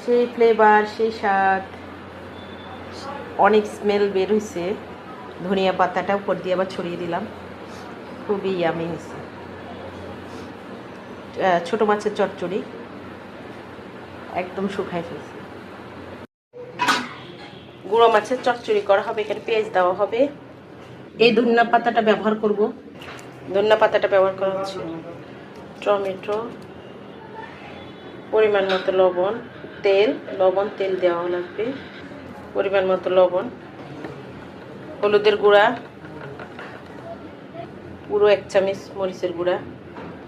সেই ফ্লেভার, সেই স্বাদ, অনেক স্মেল বের হয়েছে। ধনিয়া পাতাটা উপর দিয়ে আবার ছড়িয়ে দিলাম, খুবই ইয়ামি হয়েছে। ছোটো মাছের চচ্চড়ি একদম শুকায় ফেলছে। গুঁড়ো মাছের চচ্চড়ি করা হবে, এখানে পেঁয়াজ দেওয়া হবে। এই ধনিয়া পাতাটা ব্যবহার করব, ধনিয়া পাতাটা ব্যবহার করা হচ্ছে। টমেটো, পরিমাণ মতো লবণ, তেল দেওয়া লাগবে, পরিমাণ মতো লবণ, হলুদের গুঁড়া পুরো 1 চামচ, মরিচের গুঁড়া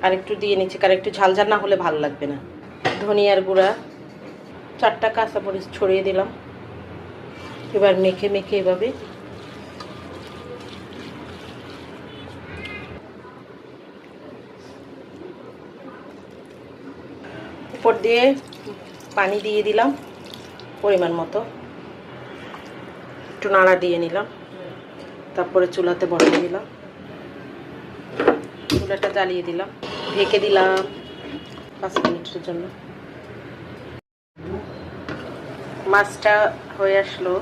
আর একটু দিয়ে নিচ্ছি, কারণ একটু ঝাল ঝাল না হলে ভালো লাগবে না। ধনিয়ার গুঁড়া, 4টা কাঁচামরিচ ছড়িয়ে দিলাম। এবার মেখে মেখে এভাবে উপর দিয়ে পানি দিয়ে দিলাম পরিমাণ মতো, একটু নাড়া দিয়ে নিলাম। তারপরে চুলাতে বসিয়ে দিলাম, চুলাটা জ্বালিয়ে দিলাম, ঢেকে দিলাম 5 মিনিটের জন্য। মাছটা হয়ে আসলো,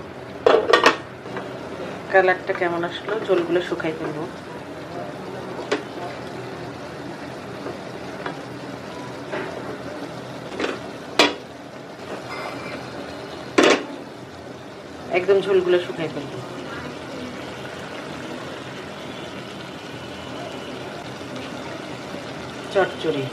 কালারটা কেমন আসলো, ঝোলগুলো শুকাই ফেলবো। একদম ঝোলগুলো শুকাই ফেলবো। চচ্চড়ি।